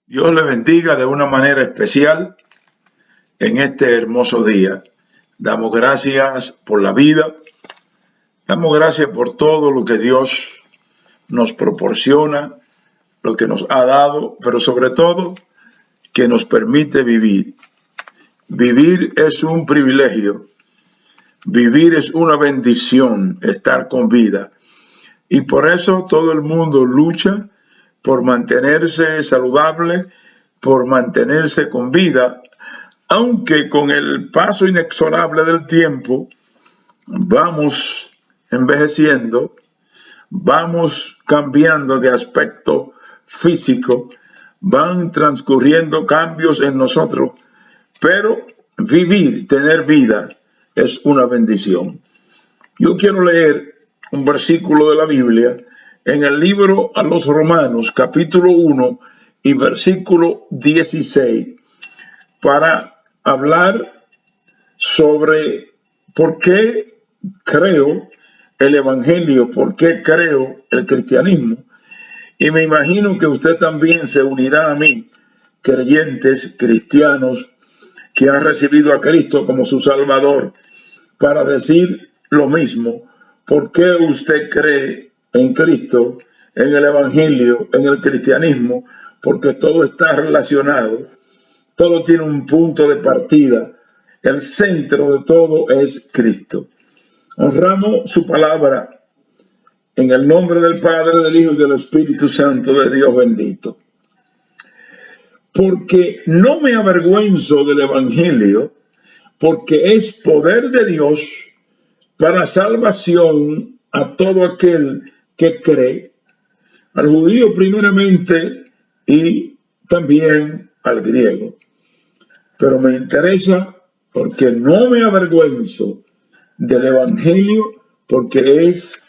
Dios le bendiga de una manera especial en este hermoso día. Damos gracias por la vida, damos gracias por todo lo que Dios nos proporciona, lo que nos ha dado, pero sobre todo que nos permite vivir. Vivir es un privilegio, vivir es una bendición, estar con vida. Y por eso todo el mundo lucha por mantenerse saludable, por mantenerse con vida, aunque con el paso inexorable del tiempo vamos envejeciendo, vamos cambiando de aspecto físico, van transcurriendo cambios en nosotros, pero vivir, tener vida, es una bendición. Yo quiero leer un versículo de la Biblia en el libro a los Romanos, capítulo 1 y versículo 16, para hablar sobre por qué creo el Evangelio, por qué creo el cristianismo. Y me imagino que usted también se unirá a mí, creyentes cristianos que han recibido a Cristo como su Salvador, para decir lo mismo. ¿Por qué usted cree en Cristo, en el Evangelio, en el cristianismo? Porque todo está relacionado, todo tiene un punto de partida. El centro de todo es Cristo. Honramos su palabra en el nombre del Padre, del Hijo y del Espíritu Santo de Dios bendito. Porque no me avergüenzo del Evangelio, porque es poder de Dios para salvación a todo aquel que cree, al judío primeramente y también al griego. Pero me interesa porque no me avergüenzo del Evangelio, porque es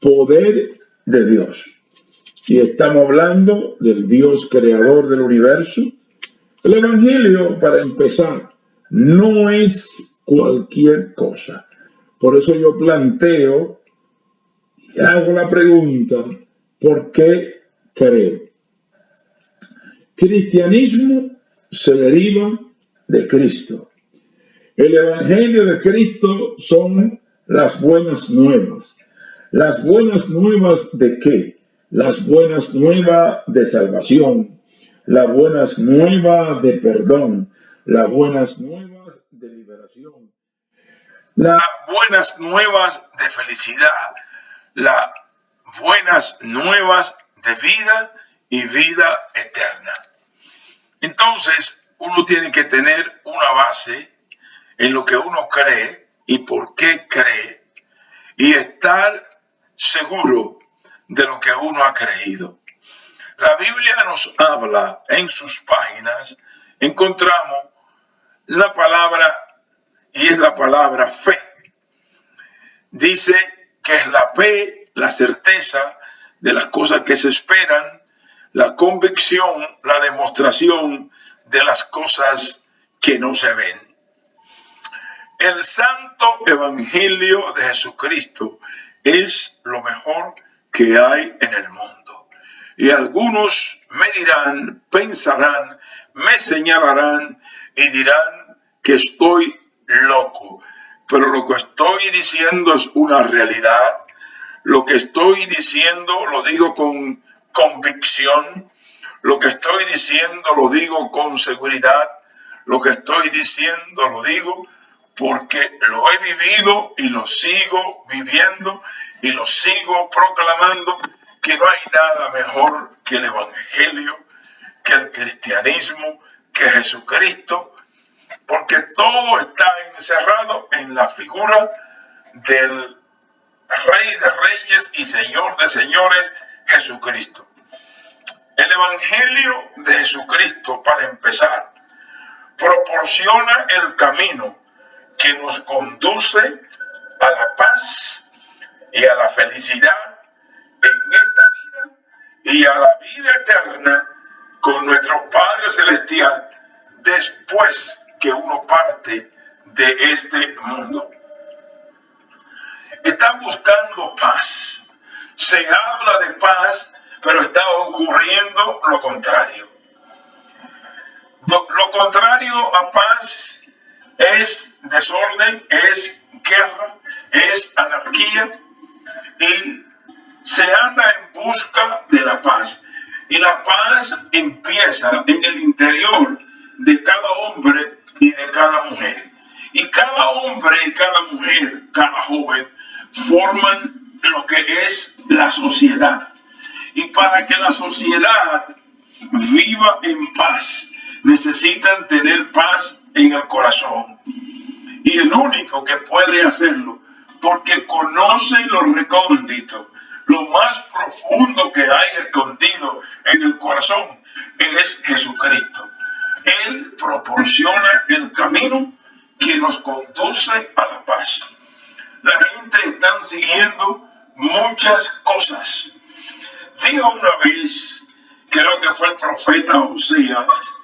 poder de Dios. Y estamos hablando del Dios creador del universo. El Evangelio, para empezar, no es cualquier cosa. Por eso yo planteo y hago la pregunta, ¿por qué creo? Cristianismo se deriva de Cristo. El Evangelio de Cristo son las buenas nuevas. ¿Las buenas nuevas de qué? Las buenas nuevas de salvación, las buenas nuevas de perdón, las buenas nuevas de liberación, las buenas nuevas de felicidad, las buenas nuevas de vida y vida eterna. Entonces, uno tiene que tener una base en lo que uno cree y por qué cree, y estar seguro de lo que uno ha creído. La Biblia nos habla en sus páginas, encontramos la palabra, y es la palabra fe. Dice que es la fe, la certeza de las cosas que se esperan, la convicción, la demostración de las cosas que no se ven. El santo evangelio de Jesucristo es lo mejor que hay en el mundo. Y algunos me dirán, pensarán, me señalarán y dirán que estoy loco. Pero lo que estoy diciendo es una realidad. Lo que estoy diciendo lo digo con convicción. Lo que estoy diciendo lo digo con seguridad. Lo que estoy diciendo lo digo porque lo he vivido y lo sigo viviendo y lo sigo proclamando, que no hay nada mejor que el Evangelio, que el cristianismo, que Jesucristo, porque todo está encerrado en la figura del Rey de Reyes y Señor de Señores, Jesucristo. El Evangelio de Jesucristo, para empezar, proporciona el camino que nos conduce a la paz y a la felicidad en esta vida y a la vida eterna con nuestro Padre Celestial después que uno parte de este mundo. Están buscando paz. Se habla de paz, pero está ocurriendo lo contrario. Lo contrario a paz es desorden, es guerra, es anarquía, y se anda en busca de la paz. Y la paz empieza en el interior de cada hombre y de cada mujer. Y cada hombre y cada mujer, cada joven, forman lo que es la sociedad. Y para que la sociedad viva en paz, necesitan tener paz en el corazón. Y el único que puede hacerlo, porque conoce lo recóndito, lo más profundo que hay escondido en el corazón, es Jesucristo. Él proporciona el camino que nos conduce a la paz. La gente está siguiendo muchas cosas. Dijo una vez, creo que fue el profeta Oseas,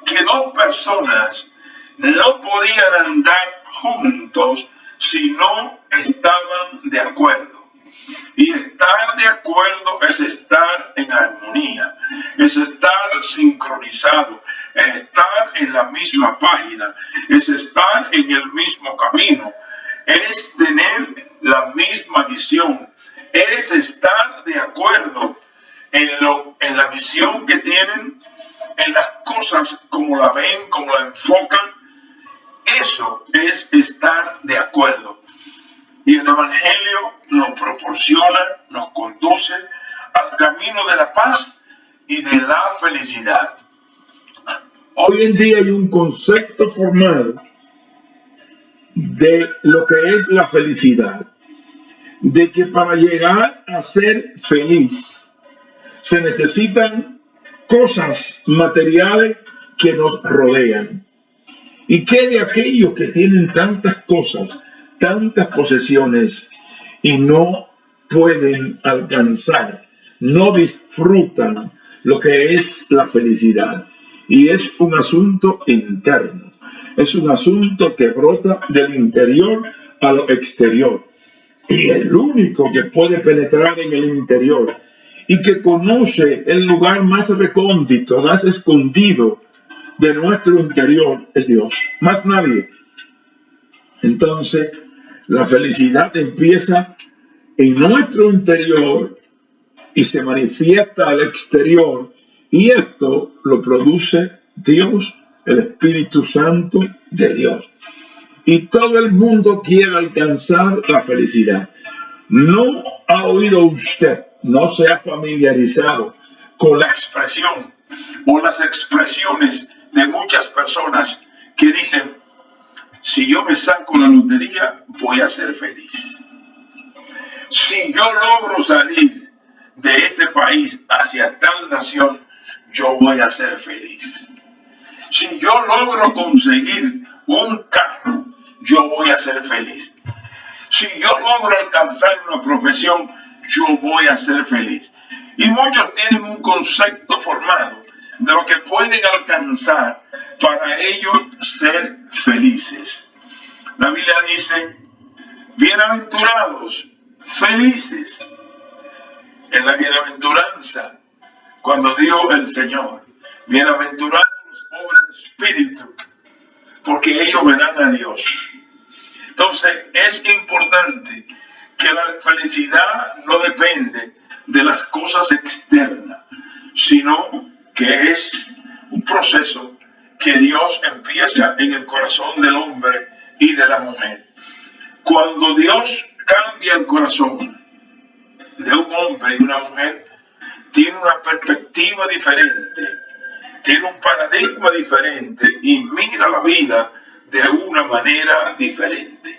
que dos personas no podían andar juntos si no estaban de acuerdo. Y estar de acuerdo es estar en armonía, es estar sincronizado, es estar en la misma página, es estar en el mismo camino, es tener la misma visión, es estar de acuerdo en la visión que tienen, en las cosas como la ven, como la enfocan. Eso es estar de acuerdo. Y el Evangelio nos proporciona, nos conduce al camino de la paz y de la felicidad. Hoy en día hay un concepto formado de lo que es la felicidad, de que para llegar a ser feliz se necesitan cosas materiales que nos rodean. ¿Y qué de aquellos que tienen tantas cosas, tantas posesiones y no pueden alcanzar, no disfrutan lo que es la felicidad? Y es un asunto interno, es un asunto que brota del interior a lo exterior. Y el único que puede penetrar en el interior y que conoce el lugar más recóndito, más escondido de nuestro interior es Dios, más nadie. Entonces, la felicidad empieza en nuestro interior y se manifiesta al exterior, y esto lo produce Dios, el Espíritu Santo de Dios. Y todo el mundo quiere alcanzar la felicidad. ¿No ha oído usted, no se ha familiarizado con la expresión o las expresiones de muchas personas que dicen: si yo me saco la lotería, voy a ser feliz? Si yo logro salir de este país hacia tal nación, yo voy a ser feliz. Si yo logro conseguir un carro, yo voy a ser feliz. Si yo logro alcanzar una profesión, yo voy a ser feliz. Y muchos tienen un concepto formado de lo que pueden alcanzar para ellos ser felices. La Biblia dice: bienaventurados, felices. En la bienaventuranza, cuando dijo el Señor: bienaventurados los pobres de espíritu, porque ellos verán a Dios. Entonces es importante que la felicidad no depende de las cosas externas, sino que es un proceso que Dios empieza en el corazón del hombre y de la mujer. Cuando Dios cambia el corazón de un hombre y una mujer, tiene una perspectiva diferente, tiene un paradigma diferente y mira la vida de una manera diferente.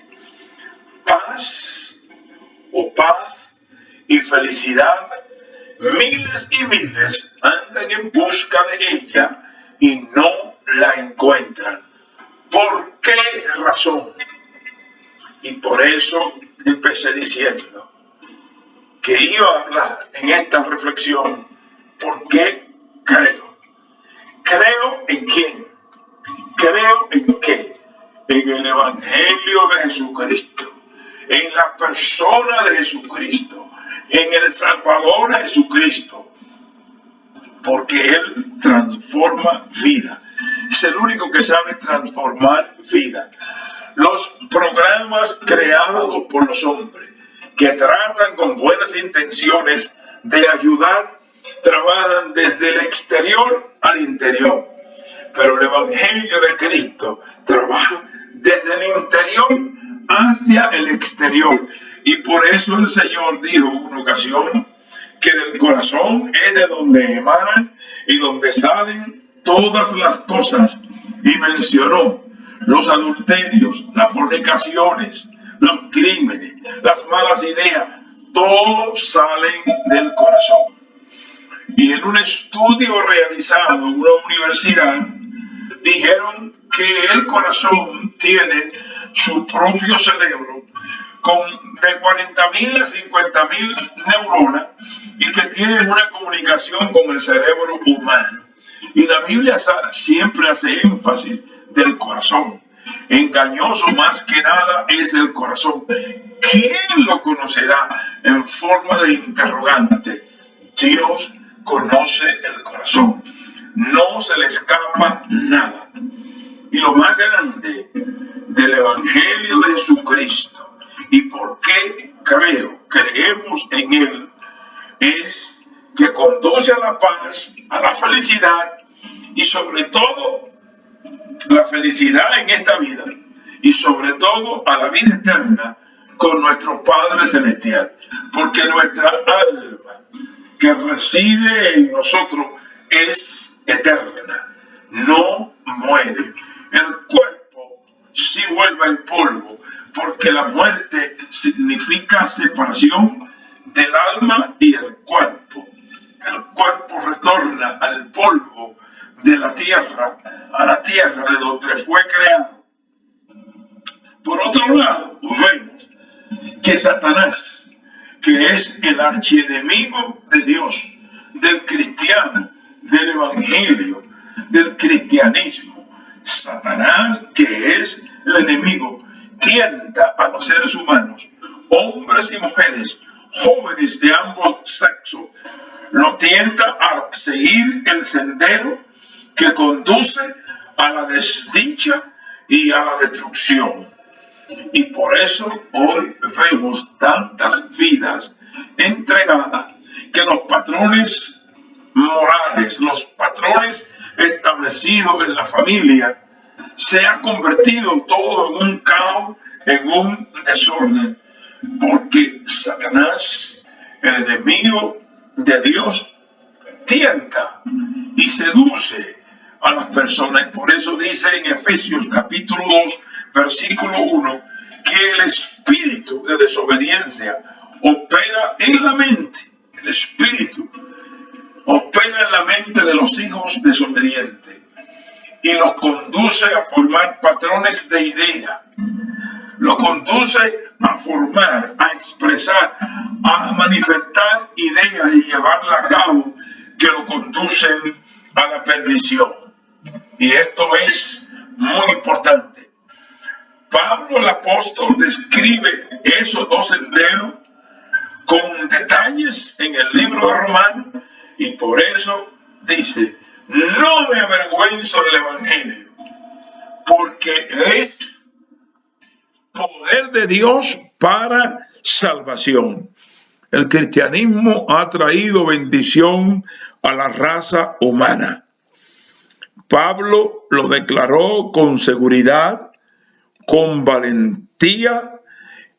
Paz y felicidad, miles y miles andan en busca de ella y no la encuentran. ¿Por qué razón? Y por eso empecé diciendo que iba a hablar en esta reflexión: ¿por qué creo? ¿Creo en quién? ¿Creo en qué? En el Evangelio de Jesucristo, en la persona de Jesucristo, en el Salvador Jesucristo, porque Él transforma vida. es el único que sabe transformar vida. Los programas creados por los hombres que tratan con buenas intenciones de ayudar, trabajan desde el exterior al interior. Pero el Evangelio de Cristo trabaja desde el interior hacia el exterior. Y por eso el Señor dijo en una ocasión que del corazón es de donde emanan y donde salen todas las cosas. Y mencionó los adulterios, las fornicaciones, los crímenes, las malas ideas. Todos salen del corazón. Y en un estudio realizado en una universidad, dijeron que el corazón tiene su propio cerebro con de 40.000 a 50.000 neuronas y que tienen una comunicación con el cerebro humano. Y la Biblia siempre hace énfasis del corazón. Engañoso más que nada es el corazón. ¿Quién lo conocerá? En forma de interrogante. Dios conoce el corazón. No se le escapa nada. Y lo más grande del Evangelio de Jesucristo, y por qué creemos en Él, es que conduce a la paz, a la felicidad, y sobre todo la felicidad en esta vida, y sobre todo a la vida eterna con nuestro Padre Celestial. Porque nuestra alma que reside en nosotros es eterna, no muere. El cuerpo sí vuelve al polvo, porque la muerte significa separación del alma y el cuerpo. El cuerpo retorna al polvo de la tierra, a la tierra de donde fue creado. Por otro lado, vemos que Satanás, que es el archienemigo de Dios, del cristiano, del evangelio, del cristianismo, Satanás, que es el enemigo, tienta a los seres humanos, hombres y mujeres, jóvenes de ambos sexos, lo tienta a seguir el sendero que conduce a la desdicha y a la destrucción. Y por eso hoy vemos tantas vidas entregadas, que los patrones morales, los patrones establecidos en la familia, se ha convertido todo en un caos, en un desorden, porque Satanás, el enemigo de Dios, tienta y seduce a las personas. Y por eso dice en Efesios capítulo 2, versículo 1, que el espíritu de desobediencia opera en la mente. El espíritu opera en la mente de los hijos desobedientes y los conduce a formar patrones de idea. Lo conduce a formar, a expresar, a manifestar ideas y llevarla a cabo que lo conducen a la perdición. Y esto es muy importante. Pablo el apóstol describe esos dos senderos con detalles en el libro de Romanos, y por eso dice: no me avergüenzo del evangelio, porque es poder de Dios para salvación. El cristianismo ha traído bendición a la raza humana. Pablo lo declaró con seguridad, con valentía,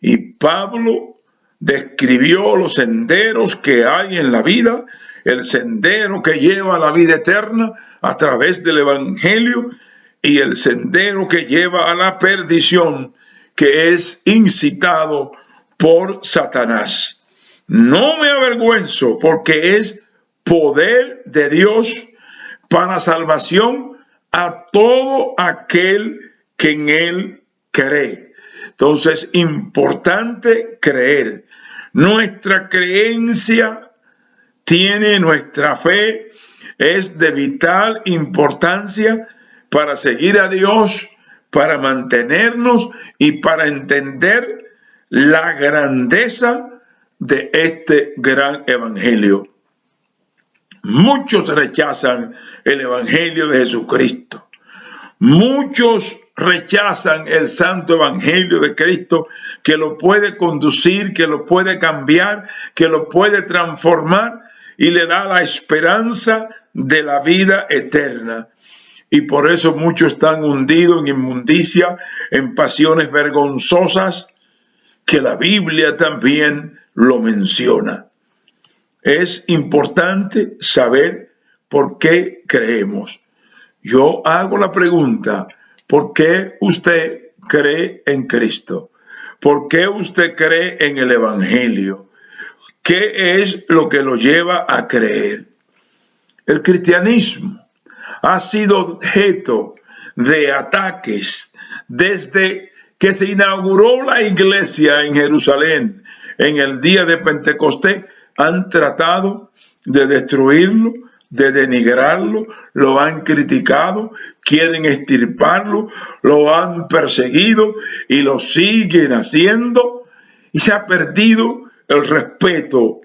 y Pablo describió los senderos que hay en la vida, el sendero que lleva a la vida eterna a través del evangelio, y el sendero que lleva a la perdición, que es incitado por Satanás. No me avergüenzo, porque es poder de Dios para salvación a todo aquel que en él cree. Entonces, importante creer. Nuestra creencia tiene, nuestra fe es de vital importancia para seguir a Dios, para mantenernos y para entender la grandeza de este gran evangelio. Muchos rechazan el evangelio de Jesucristo. Muchos rechazan el santo evangelio de Cristo, que lo puede conducir, que lo puede cambiar, que lo puede transformar y le da la esperanza de la vida eterna. Y por eso muchos están hundidos en inmundicia, en pasiones vergonzosas, que la Biblia también lo menciona. Es importante saber por qué creemos. Yo hago la pregunta, ¿por qué usted cree en Cristo? ¿Por qué usted cree en el Evangelio? ¿Qué es lo que lo lleva a creer? El cristianismo ha sido objeto de ataques desde que se inauguró la iglesia en Jerusalén en el día de Pentecostés. Han tratado de destruirlo, de denigrarlo, lo han criticado, quieren extirparlo, lo han perseguido y lo siguen haciendo, y se ha perdido el respeto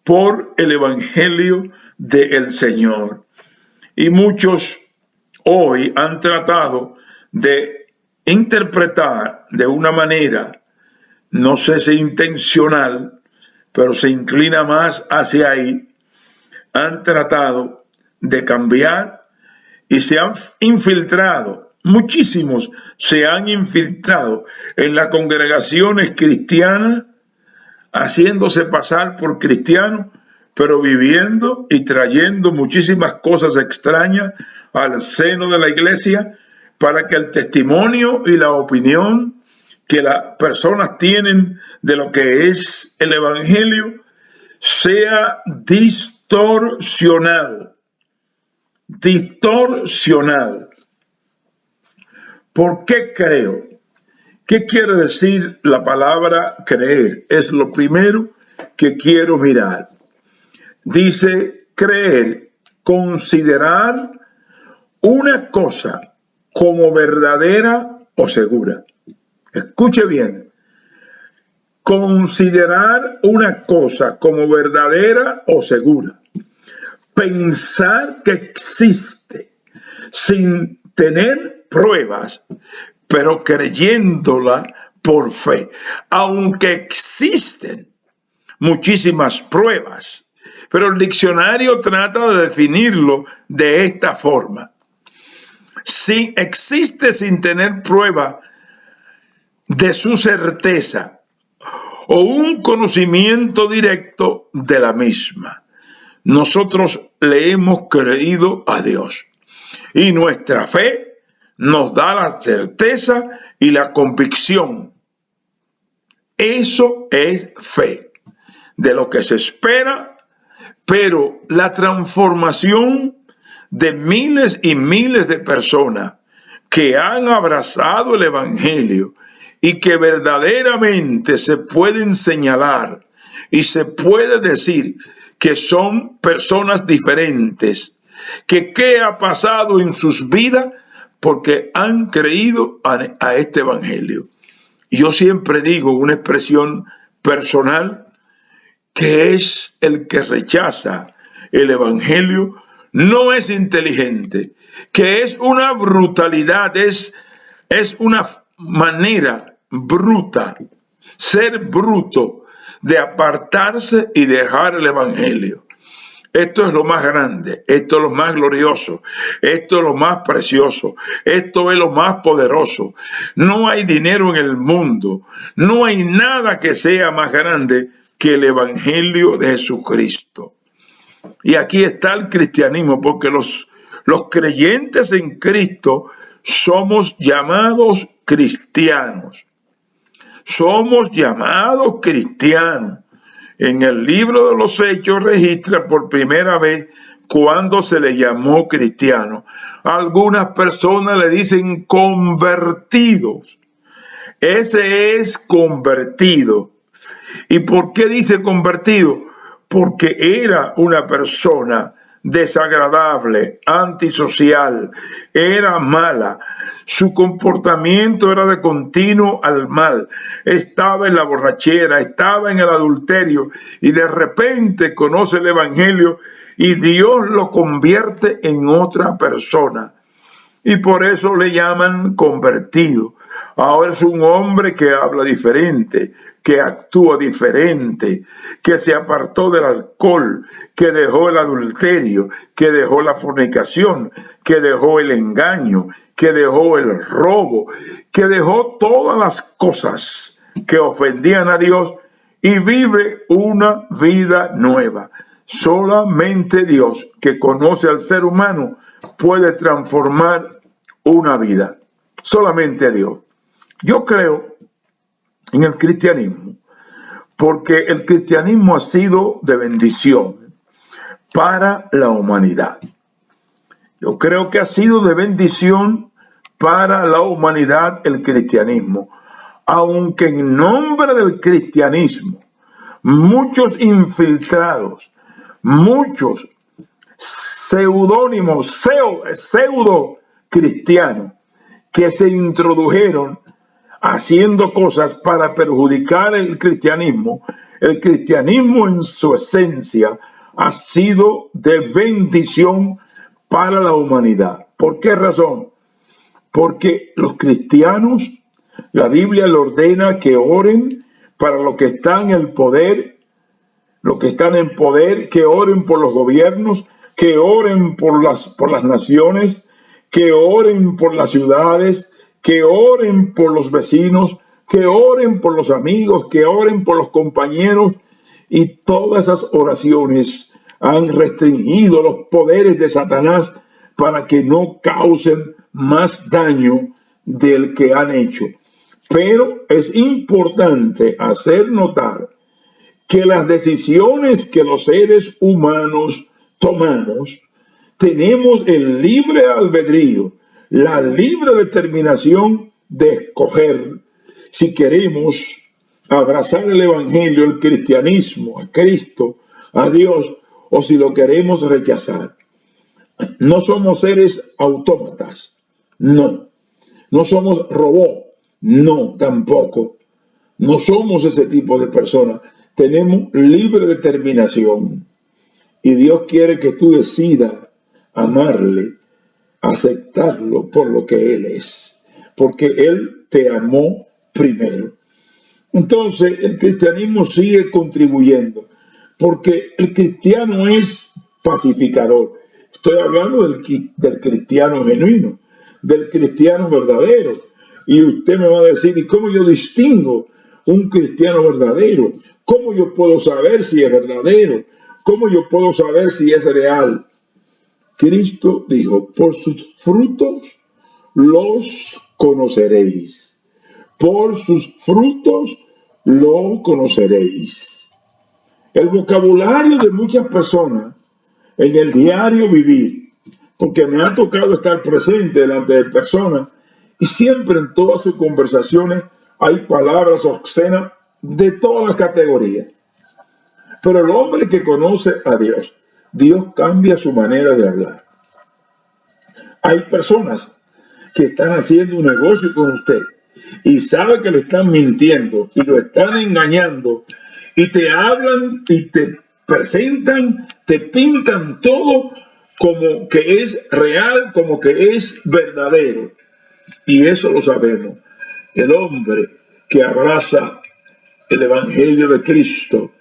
por el evangelio del Señor. Y muchos hoy han tratado de interpretar de una manera, no sé si intencional, pero se inclina más hacia ahí. Han tratado de cambiar y se han infiltrado, muchísimos se han infiltrado en las congregaciones cristianas, haciéndose pasar por cristianos, pero viviendo y trayendo muchísimas cosas extrañas al seno de la iglesia, para que el testimonio y la opinión que las personas tienen de lo que es el evangelio sea distorsionado. ¿Por qué creo? ¿Qué quiere decir la palabra creer? Es lo primero que quiero mirar. Dice creer, considerar una cosa como verdadera o segura. Escuche bien. Considerar una cosa como verdadera o segura. Pensar que existe sin tener pruebas, pero creyéndola por fe. Aunque existen muchísimas pruebas, pero el diccionario trata de definirlo de esta forma. Si existe sin tener prueba de su certeza o un conocimiento directo de la misma. Nosotros le hemos creído a Dios y nuestra fe nos da la certeza y la convicción. Eso es fe, de lo que se espera, pero la transformación de miles y miles de personas que han abrazado el evangelio y que verdaderamente se pueden señalar y se puede decir que son personas diferentes, que qué ha pasado en sus vidas porque han creído a este evangelio. Y yo siempre digo una expresión personal, que es el que rechaza el evangelio no es inteligente, que es una brutalidad, es una manera bruta, ser bruto, de apartarse y dejar el evangelio. Esto es lo más grande, esto es lo más glorioso, esto es lo más precioso, esto es lo más poderoso. No hay dinero en el mundo, no hay nada que sea más grande que el evangelio de Jesucristo. Y aquí está el cristianismo, porque los creyentes en Cristo somos llamados cristianos. Somos llamados cristianos. En el libro de los Hechos registra por primera vez cuando se le llamó cristiano. Algunas personas le dicen convertidos. Ese es convertido. ¿Y por qué dice convertido? Porque era una persona desagradable, antisocial, era mala, su comportamiento era de continuo al mal, estaba en la borrachera, estaba en el adulterio y de repente conoce el evangelio y Dios lo convierte en otra persona. Y por eso le llaman convertido. Ahora es un hombre que habla diferente, que actúa diferente, que se apartó del alcohol, que dejó el adulterio, que dejó la fornicación, que dejó el engaño, que dejó el robo, que dejó todas las cosas que ofendían a Dios y vive una vida nueva. Solamente Dios, que conoce al ser humano, puede transformar una vida. Solamente Dios. Yo creo en el cristianismo porque el cristianismo ha sido de bendición para la humanidad. Yo creo que ha sido de bendición para la humanidad el cristianismo, aunque en nombre del cristianismo muchos infiltrados, muchos pseudónimos, pseudo cristianos que se introdujeron haciendo cosas para perjudicar el cristianismo en su esencia ha sido de bendición para la humanidad. ¿Por qué razón? Porque los cristianos, la Biblia le ordena que oren para los que están en el poder, los que están en poder, que oren por los gobiernos, que oren por las naciones, que oren por las ciudades, que oren por los vecinos, que oren por los amigos, que oren por los compañeros. Y todas esas oraciones han restringido los poderes de Satanás para que no causen más daño del que han hecho. Pero es importante hacer notar que las decisiones que los seres humanos tomamos, tenemos el libre albedrío, la libre determinación de escoger si queremos abrazar el evangelio, el cristianismo, a Cristo, a Dios, o si lo queremos rechazar. No somos seres autómatas, no. No somos robots, no, tampoco. No somos ese tipo de personas. Tenemos libre determinación. Y Dios quiere que tú decidas amarle, aceptarlo por lo que Él es. Porque Él te amó primero. Entonces, el cristianismo sigue contribuyendo. Porque el cristiano es pacificador. Estoy hablando del cristiano genuino, del cristiano verdadero. Y usted me va a decir, ¿y cómo yo distingo un cristiano verdadero? ¿Cómo yo puedo saber si es verdadero? ¿Cómo yo puedo saber si es real? Cristo dijo, por sus frutos los conoceréis. Por sus frutos lo conoceréis. El vocabulario de muchas personas en el diario vivir, porque me ha tocado estar presente delante de personas y siempre en todas sus conversaciones hay palabras obscenas de todas las categorías. Pero el hombre que conoce a Dios, Dios cambia su manera de hablar. Hay personas que están haciendo un negocio con usted y sabe que le están mintiendo y lo están engañando y te hablan y te presentan, te pintan todo como que es real, como que es verdadero. Y eso lo sabemos. El hombre que abraza el evangelio de Cristo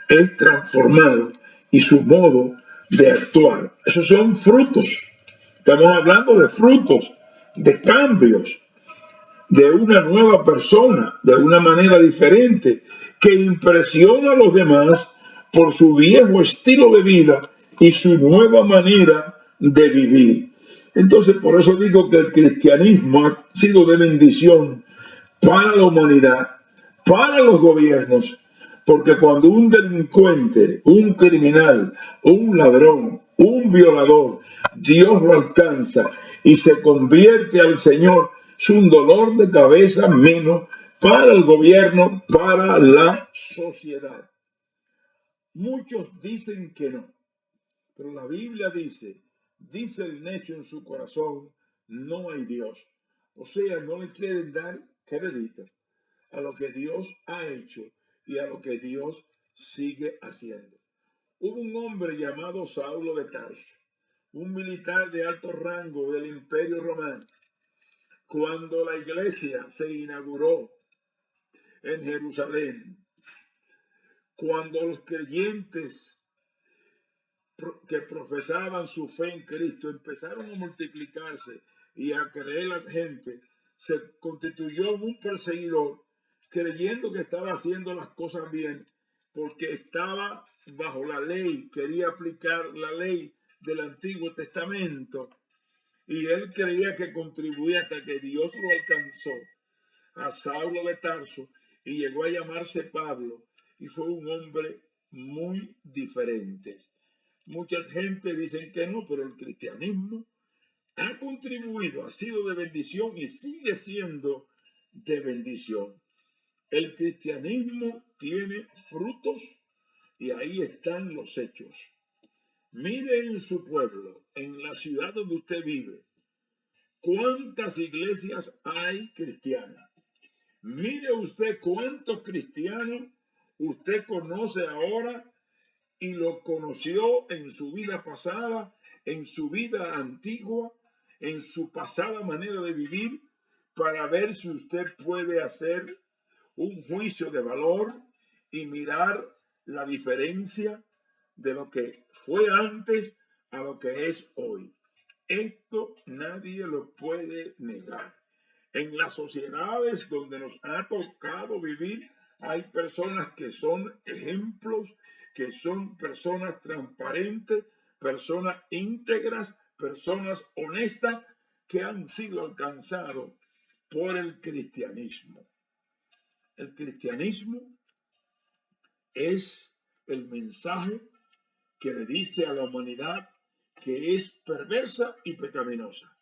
es transformado y su modo de actuar. Esos son frutos. Estamos hablando de frutos, de cambios, de una nueva persona, de una manera diferente, que impresiona a los demás por su viejo estilo de vida y su nueva manera de vivir. Entonces, por eso digo que el cristianismo ha sido de bendición para la humanidad, para los gobiernos, porque cuando un delincuente, un criminal, un ladrón, un violador, Dios lo alcanza y se convierte al Señor, es un dolor de cabeza menos para el gobierno, para la sociedad. Muchos dicen que no, pero la Biblia dice el necio en su corazón, no hay Dios. O sea, no le quieren dar crédito a lo que Dios ha hecho y a lo que Dios sigue haciendo. Hubo un hombre llamado Saulo de Tarso, un militar de alto rango del Imperio Romano. Cuando la iglesia se inauguró en Jerusalén, cuando los creyentes que profesaban su fe en Cristo empezaron a multiplicarse y a creer la gente, se constituyó un perseguidor creyendo que estaba haciendo las cosas bien porque estaba bajo la ley, quería aplicar la ley del Antiguo Testamento y él creía que contribuía hasta que Dios lo alcanzó a Saulo de Tarso y llegó a llamarse Pablo y fue un hombre muy diferente. Mucha gente dice que no, pero el cristianismo ha contribuido, ha sido de bendición y sigue siendo de bendición. El cristianismo tiene frutos y ahí están los hechos. Mire en su pueblo, en la ciudad donde usted vive, cuántas iglesias hay cristianas. Mire usted cuántos cristianos usted conoce ahora y lo conoció en su vida pasada, en su vida antigua, en su pasada manera de vivir, para ver si usted puede hacer un juicio de valor y mirar la diferencia de lo que fue antes a lo que es hoy. Esto nadie lo puede negar. En las sociedades donde nos ha tocado vivir, hay personas que son ejemplos, que son personas transparentes, personas íntegras, personas honestas, que han sido alcanzados por el cristianismo. El cristianismo es el mensaje que le dice a la humanidad que es perversa y pecaminosa.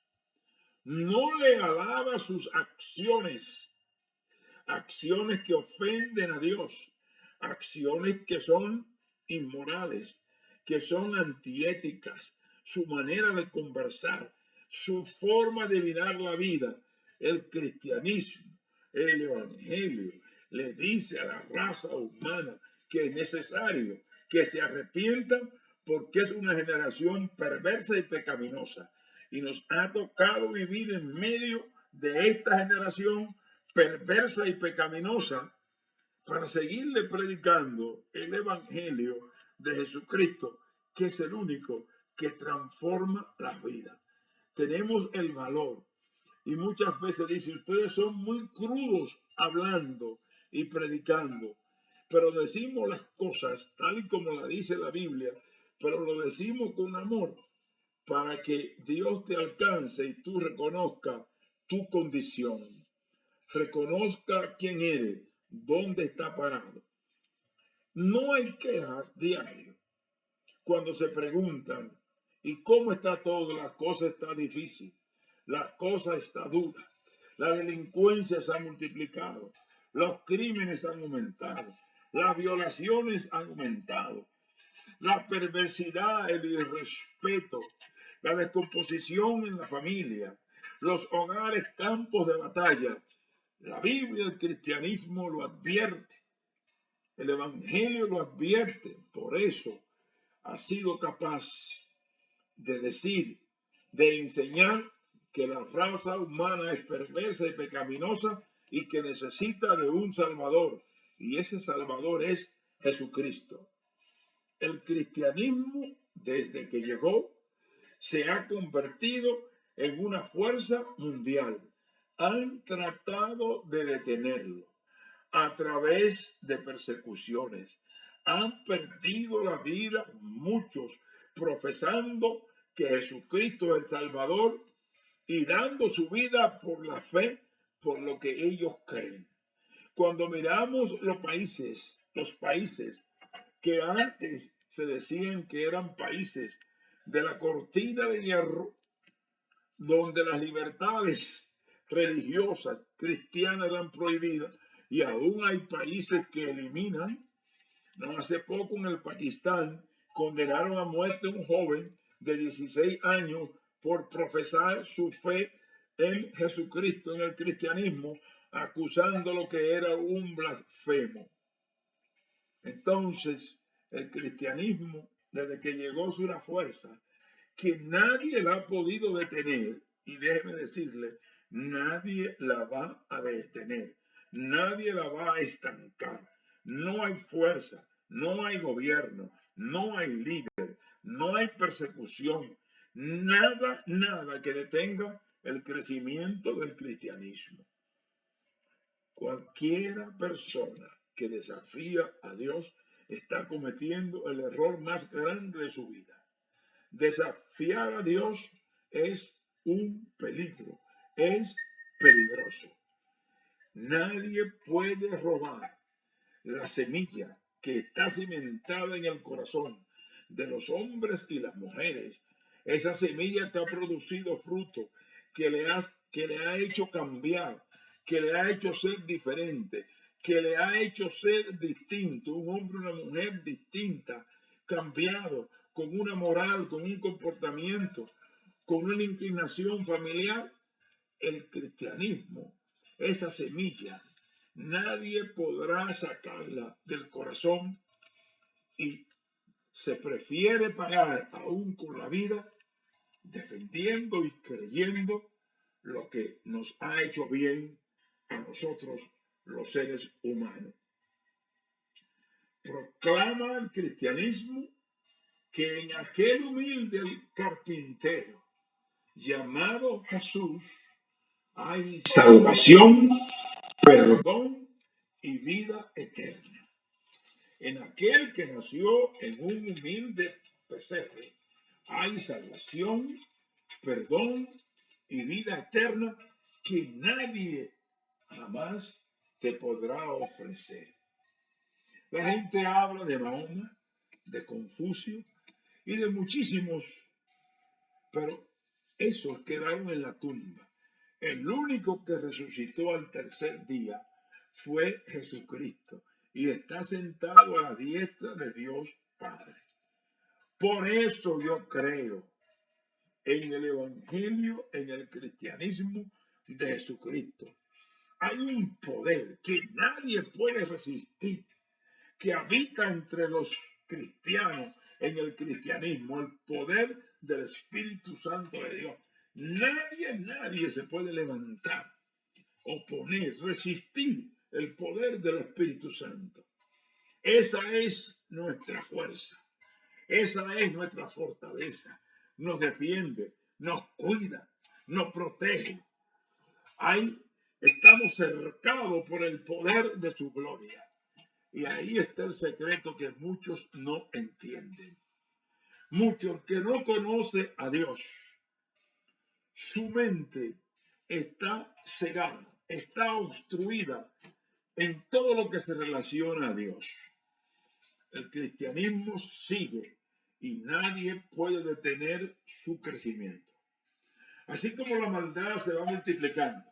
No le alaba sus acciones, acciones que ofenden a Dios, acciones que son inmorales, que son antiéticas, su manera de conversar, su forma de mirar la vida. El cristianismo, el evangelio, le dice a la raza humana que es necesario que se arrepientan porque es una generación perversa y pecaminosa. Y nos ha tocado vivir en medio de esta generación perversa y pecaminosa para seguirle predicando el evangelio de Jesucristo, que es el único que transforma la vida. Tenemos el valor y muchas veces dice, ustedes son muy crudos hablando y predicando, pero decimos las cosas tal y como la dice la Biblia, pero lo decimos con amor para que Dios te alcance y tú reconozcas tu condición. Reconozca quién eres, dónde está parado. No hay quejas diarias cuando se preguntan, ¿y cómo está todo? La cosa está difícil, la cosa está dura, la delincuencia se ha multiplicado, los crímenes han aumentado, las violaciones han aumentado, la perversidad, el irrespeto, la descomposición en la familia, los hogares campos de batalla. La Biblia, el cristianismo lo advierte, el evangelio lo advierte, por eso ha sido capaz de decir, de enseñar que la raza humana es perversa y pecaminosa y que necesita de un Salvador, y ese Salvador es Jesucristo. El cristianismo, desde que llegó, se ha convertido en una fuerza mundial. Han tratado de detenerlo a través de persecuciones. Han perdido la vida muchos profesando que Jesucristo es el Salvador y dando su vida por la fe, por lo que ellos creen. Cuando miramos los países que antes se decían que eran países de la cortina de hierro, donde las libertades religiosas cristianas eran prohibidas y aún hay países que eliminan. No hace poco en el Pakistán condenaron a muerte a un joven de 16 años por profesar su fe en Jesucristo, en el cristianismo, acusándolo que era un blasfemo. Entonces, El cristianismo, desde que llegó, es una fuerza que nadie la ha podido detener. Y déjeme decirle, nadie la va a detener. Nadie la va a estancar. No hay fuerza, no hay gobierno, no hay líder, no hay persecución. Nada que detenga el crecimiento del cristianismo. Cualquiera persona que desafía a Dios está cometiendo el error más grande de su vida. Desafiar a Dios es un peligro, es peligroso. Nadie puede robar la semilla que está cimentada en el corazón de los hombres y las mujeres. Esa semilla que ha producido fruto, que le ha hecho cambiar, que le ha hecho ser diferente, que le ha hecho ser distinto, un hombre y una mujer distinta, cambiado, con una moral, con un comportamiento, con una inclinación familiar. El cristianismo, esa semilla, nadie podrá sacarla del corazón y se prefiere pagar aún con la vida defendiendo y creyendo lo que nos ha hecho bien a nosotros los seres humanos. Proclama el cristianismo que en aquel humilde carpintero llamado Jesús hay salvación, perdón y vida eterna. En aquel que nació en un humilde pesebre hay salvación, perdón y vida eterna que nadie jamás te podrá ofrecer. La gente habla de Mahoma, de Confucio y de muchísimos, pero esos quedaron en la tumba. El único que resucitó al tercer día fue Jesucristo y está sentado a la diestra de Dios Padre. Por eso yo creo en el Evangelio, en el cristianismo de Jesucristo. Hay un poder que nadie puede resistir, que habita entre los cristianos en el cristianismo, el poder del Espíritu Santo de Dios. Nadie se puede levantar, oponer, resistir el poder del Espíritu Santo. Esa es nuestra fuerza, esa es nuestra fortaleza. Nos defiende, nos cuida, nos protege. Ahí estamos cercados por el poder de su gloria. Y ahí está el secreto que muchos no entienden. Muchos que no conocen a Dios, su mente está cegada, está obstruida en todo lo que se relaciona a Dios. El cristianismo sigue y nadie puede detener su crecimiento. Así como la maldad se va multiplicando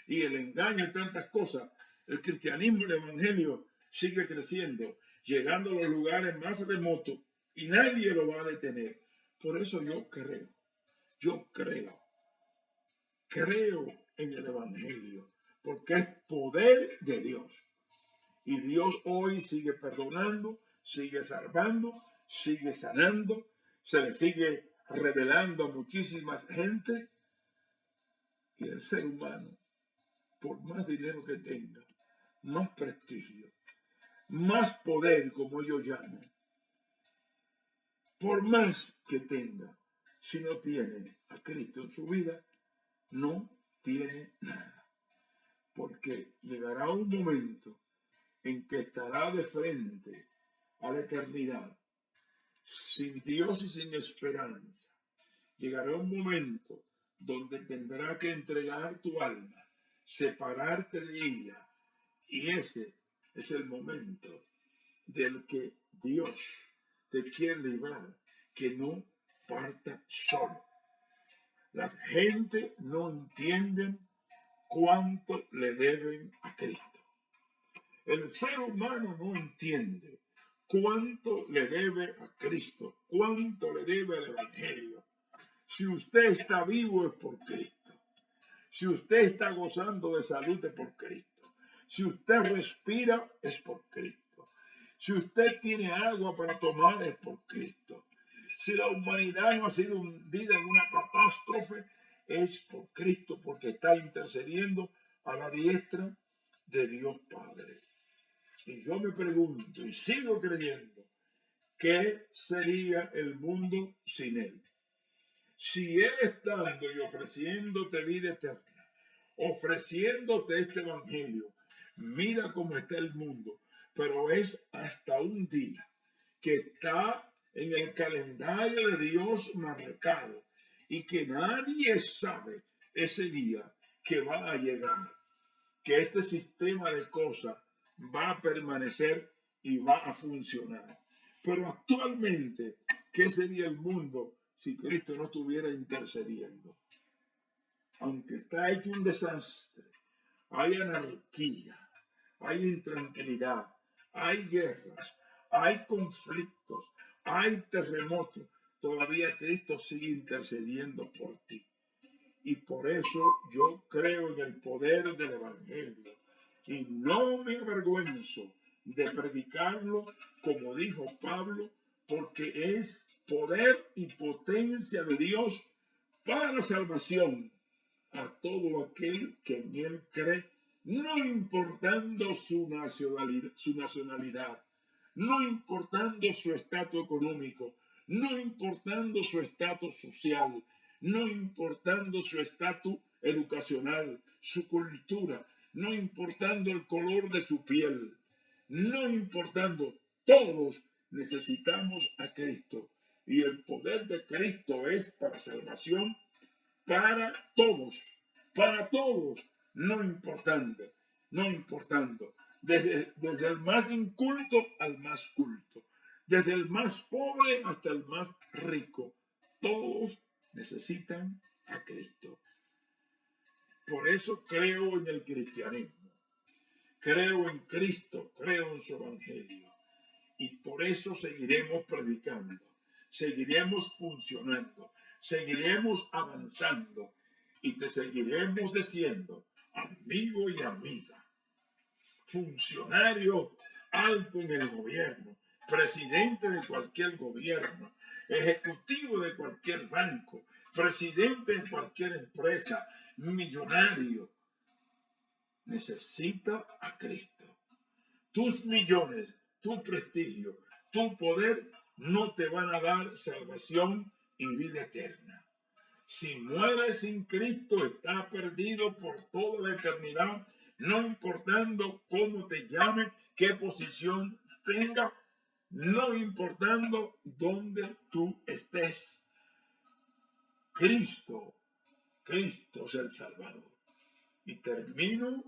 y el engaño y tantas cosas, el cristianismo, el evangelio sigue creciendo, llegando a los lugares más remotos y nadie lo va a detener. Por eso yo creo en el evangelio, porque es poder de Dios. Y Dios hoy sigue perdonando, sigue salvando, sigue sanando, se le sigue revelando a muchísimas gente. Y el ser humano, por más dinero que tenga, más prestigio, más poder, como ellos llaman, por más que tenga, si no tiene a Cristo en su vida, no tiene nada. Porque llegará un momento en que estará de frente a la eternidad, sin Dios y sin esperanza. Llegará un momento donde tendrá que entregar tu alma, separarte de ella, y ese es el momento del que Dios te quiere librar, que no parta solo. La gente no entiende cuánto le deben a Cristo. El ser humano no entiende cuánto le debe a Cristo, cuánto le debe al Evangelio. Si usted está vivo es por Cristo. Si usted está gozando de salud es por Cristo. Si usted respira es por Cristo. Si usted tiene agua para tomar, es por Cristo. Si la humanidad no ha sido hundida en una catástrofe, es por Cristo, porque está intercediendo a la diestra de Dios Padre. Y yo me pregunto y sigo creyendo, ¿qué sería el mundo sin Él? Si Él estando y ofreciéndote vida eterna, ofreciéndote este evangelio, mira cómo está el mundo, pero es hasta un día que está en el calendario de Dios marcado y que nadie sabe ese día que va a llegar, que este sistema de cosas va a permanecer y va a funcionar. Pero actualmente, ¿qué sería el mundo si Cristo no estuviera intercediendo? Aunque está hecho un desastre, hay anarquía, hay intranquilidad, hay guerras, hay conflictos, hay terremotos, todavía Cristo sigue intercediendo por ti. Y por eso yo creo en el poder del Evangelio. Y no me avergüenzo de predicarlo, como dijo Pablo, porque es poder y potencia de Dios para la salvación a todo aquel que en él cree, no importando su nacionalidad, no importando su estatus económico, no importando su estatus social, no importando su estatus educacional, su cultura, no importando el color de su piel, no importando, todos necesitamos a Cristo. Y el poder de Cristo es para salvación para todos, no importando, desde el más inculto al más culto, desde el más pobre hasta el más rico, todos necesitan a Cristo. Por eso creo en el cristianismo, creo en Cristo, creo en su evangelio, y por eso seguiremos predicando, seguiremos funcionando, seguiremos avanzando y te seguiremos diciendo, amigo y amiga, funcionario alto en el gobierno, presidente de cualquier gobierno, ejecutivo de cualquier banco, presidente de cualquier empresa, millonario, necesita a Cristo. Tus millones, tu prestigio, tu poder no te van a dar salvación y vida eterna. Si mueres sin Cristo, está perdido por toda la eternidad, no importando cómo te llame, qué posición tenga, no importando dónde tú estés. Cristo es el Salvador. Y termino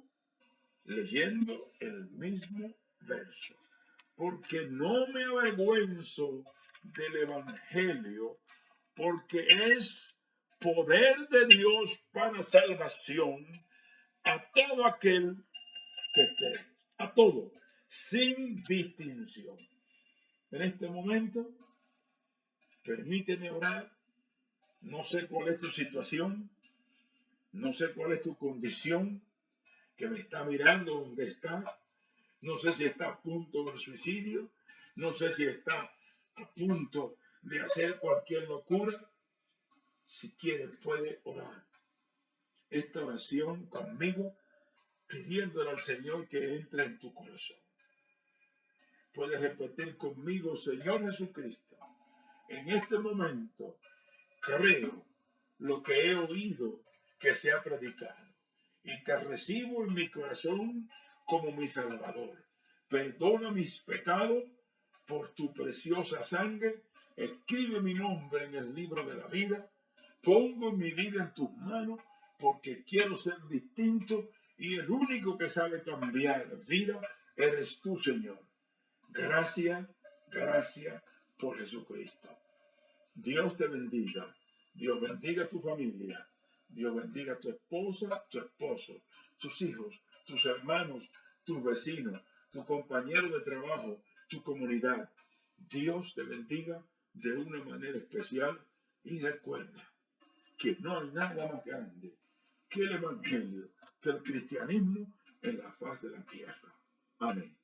leyendo el mismo verso. Porque no me avergüenzo del Evangelio, porque es poder de Dios para salvación a todo aquel que cree, a todo, sin distinción. En este momento, permíteme orar. No sé cuál es tu situación, no sé cuál es tu condición, que me está mirando donde está. No sé si está a punto del suicidio, no sé si está a punto de hacer cualquier locura. Si quiere, puede orar esta oración conmigo, pidiéndole al Señor que entre en tu corazón. Puede repetir conmigo, Señor Jesucristo, en este momento creo lo que he oído que se ha predicado y te recibo en mi corazón como mi Salvador. Perdona mis pecados por tu preciosa sangre. Escribe mi nombre en el libro de la vida. Pongo mi vida en tus manos porque quiero ser distinto y el único que sabe cambiar vida eres tú, Señor. Gracias, gracias por Jesucristo. Dios te bendiga. Dios bendiga a tu familia. Dios bendiga a tu esposa, tu esposo, tus hijos, tus hermanos, tus vecinos, tu compañero de trabajo, tu comunidad. Dios te bendiga de una manera especial y recuerda que no hay nada más grande que el Evangelio, que el cristianismo en la faz de la tierra. Amén.